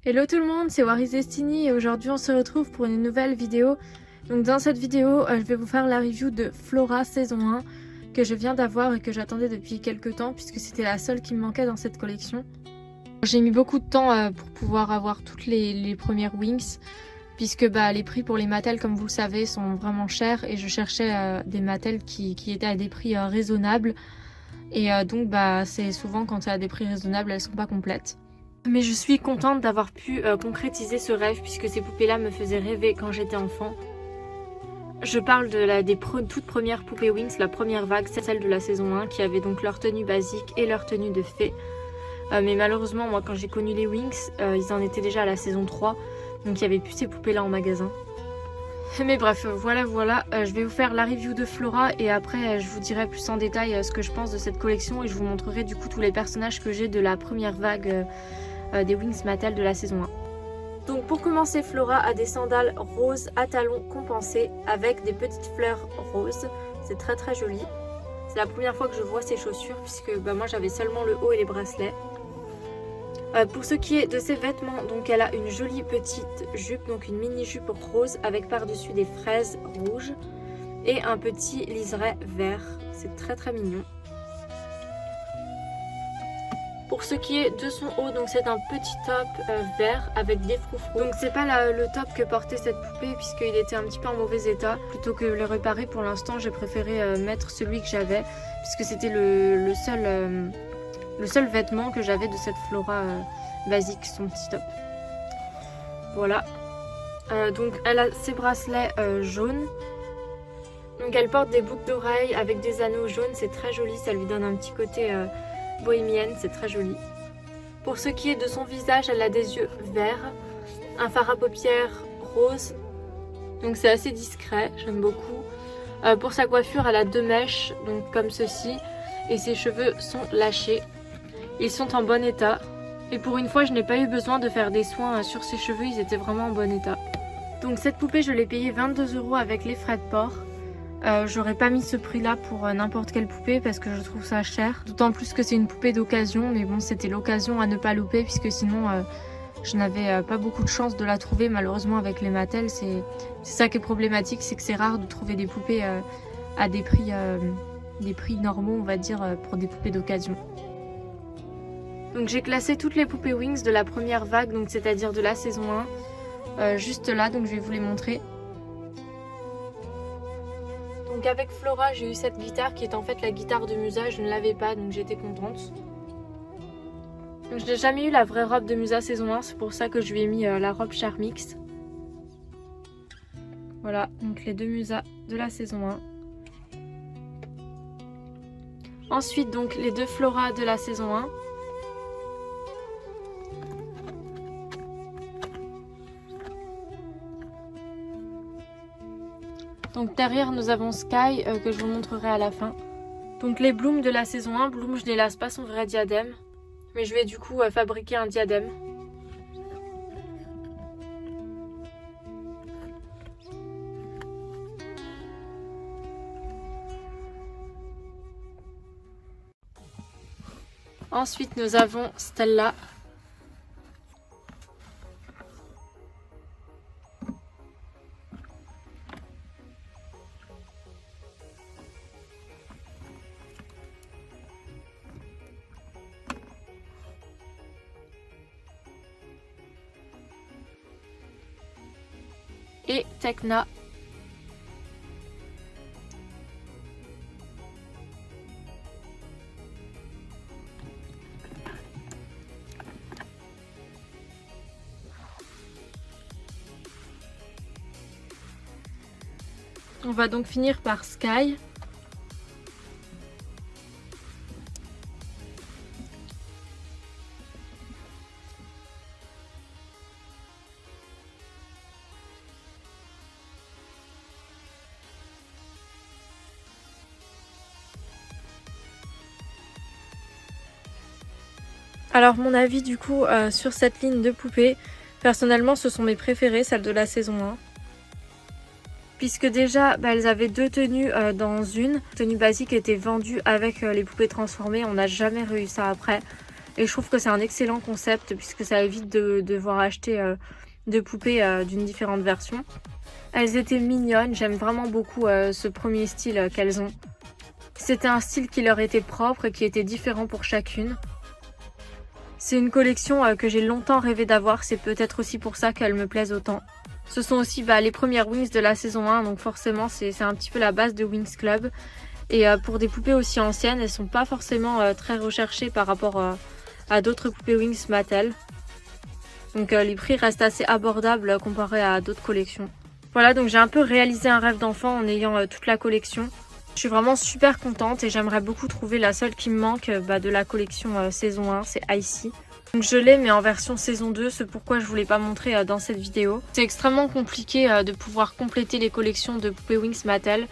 Hello tout le monde, c'est Waris Destiny et aujourd'hui on se retrouve pour une nouvelle vidéo. Donc dans cette vidéo, je vais vous faire la review de Flora saison 1 que je viens d'avoir et que j'attendais depuis quelques temps puisque c'était la seule qui me manquait dans cette collection. J'ai mis beaucoup de temps pour pouvoir avoir toutes les premières Wings puisque les prix pour les Mattel, comme vous le savez, sont vraiment chers et je cherchais des Mattel qui étaient à des prix raisonnables. Et donc c'est souvent quand c'est à des prix raisonnables, elles sont pas complètes. Mais je suis contente d'avoir pu concrétiser ce rêve puisque ces poupées-là me faisaient rêver quand j'étais enfant. Je parle des toutes premières poupées Wings, la première vague, c'est celle de la saison 1 qui avait donc leur tenue basique et leur tenue de fée. Mais malheureusement, moi quand j'ai connu les Wings, ils en étaient déjà à la saison 3, donc il n'y avait plus ces poupées-là en magasin. Mais bref, voilà, je vais vous faire la review de Flora et après je vous dirai plus en détail ce que je pense de cette collection et je vous montrerai du coup tous les personnages que j'ai de la première vague des Wings Mattel de la saison 1. Donc pour commencer, Flora a des sandales roses à talons compensés avec des petites fleurs roses. C'est très très joli. C'est la première fois que je vois ces chaussures puisque moi j'avais seulement le haut et les bracelets. Pour ce qui est de ses vêtements, donc elle a une jolie petite jupe, donc une mini jupe rose avec par-dessus des fraises rouges et un petit liseré vert. C'est très très mignon. Pour ce qui est de son haut, donc c'est un petit top vert avec des froufrous. Donc c'est pas le top que portait cette poupée puisqu'il était un petit peu en mauvais état. Plutôt que le réparer pour l'instant, j'ai préféré mettre celui que j'avais puisque c'était le seul vêtement que j'avais de cette Flora basique, son petit top. Voilà. Donc elle a ses bracelets jaunes. Donc elle porte des boucles d'oreilles avec des anneaux jaunes, c'est très joli, ça lui donne un petit côté bohémienne, c'est très joli. Pour ce qui est de son visage, elle a des yeux verts, un fard à paupières rose, donc c'est assez discret, j'aime beaucoup. Pour sa coiffure, elle a 2 mèches, donc comme ceci, et ses cheveux sont lâchés. Ils sont en bon état, et pour une fois, je n'ai pas eu besoin de faire des soins sur ses cheveux, ils étaient vraiment en bon état. Donc cette poupée, je l'ai payée 22 € avec les frais de port. J'aurais pas mis ce prix là pour n'importe quelle poupée parce que je trouve ça cher. D'autant plus que c'est une poupée d'occasion, mais bon, c'était l'occasion à ne pas louper puisque sinon je n'avais pas beaucoup de chance de la trouver. Malheureusement avec les Mattel, c'est ça qui est problématique, c'est que c'est rare de trouver des poupées à des prix normaux, on va dire, pour des poupées d'occasion. Donc j'ai classé toutes les poupées Wings de la première vague, donc c'est-à-dire de la saison 1, juste là, donc je vais vous les montrer. Donc avec Flora, j'ai eu cette guitare qui est en fait la guitare de Musa, je ne l'avais pas donc j'étais contente. Donc je n'ai jamais eu la vraie robe de Musa saison 1, c'est pour ça que je lui ai mis la robe Charmix. Voilà, donc les 2 Musa de la saison 1. Ensuite donc les 2 Flora de la saison 1. Donc derrière nous avons Sky que je vous montrerai à la fin. Donc les Bloom de la saison 1, Bloom je n'hélas pas son vrai diadème. Mais je vais du coup fabriquer un diadème. Ensuite nous avons Stella. Et Tekna. On va donc finir par Sky. Alors mon avis du coup sur cette ligne de poupées, personnellement ce sont mes préférées, celles de la saison 1. puisque déjà elles avaient deux tenues dans une. La tenue basique était vendue avec les poupées transformées, on n'a jamais reçu ça après. Et je trouve que c'est un excellent concept puisque ça évite de devoir acheter de poupées d'une différente version. Elles étaient mignonnes, j'aime vraiment beaucoup ce premier style qu'elles ont. C'était un style qui leur était propre et qui était différent pour chacune. C'est une collection que j'ai longtemps rêvé d'avoir, c'est peut-être aussi pour ça qu'elles me plaisent autant. Ce sont aussi les premières Winx de la saison 1, donc forcément c'est un petit peu la base de Winx Club. Et pour des poupées aussi anciennes, elles sont pas forcément très recherchées par rapport à d'autres poupées Winx Mattel. Donc les prix restent assez abordables comparé à d'autres collections. Voilà, donc j'ai un peu réalisé un rêve d'enfant en ayant toute la collection. Je suis vraiment super contente et j'aimerais beaucoup trouver la seule qui me manque de la collection saison 1, c'est Icy. Donc je l'ai mais en version saison 2, c'est pourquoi je voulais pas montrer dans cette vidéo. C'est extrêmement compliqué de pouvoir compléter les collections de poupées Winx Mattel.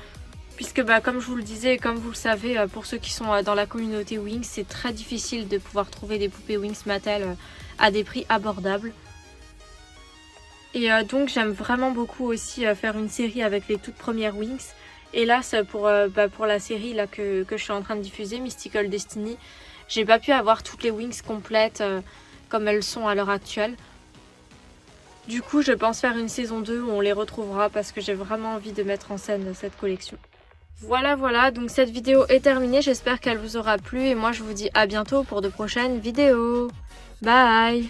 Puisque comme je vous le disais et comme vous le savez, pour ceux qui sont dans la communauté Winx, c'est très difficile de pouvoir trouver des poupées Winx Mattel à des prix abordables. Et donc j'aime vraiment beaucoup aussi faire une série avec les toutes premières Winx. Et là c'est pour la série là, que je suis en train de diffuser, Mystical Destiny. J'ai pas pu avoir toutes les Winx complètes comme elles sont à l'heure actuelle. Du coup je pense faire une saison 2 où on les retrouvera parce que j'ai vraiment envie de mettre en scène cette collection. Voilà, donc cette vidéo est terminée, j'espère qu'elle vous aura plu et moi je vous dis à bientôt pour de prochaines vidéos. Bye!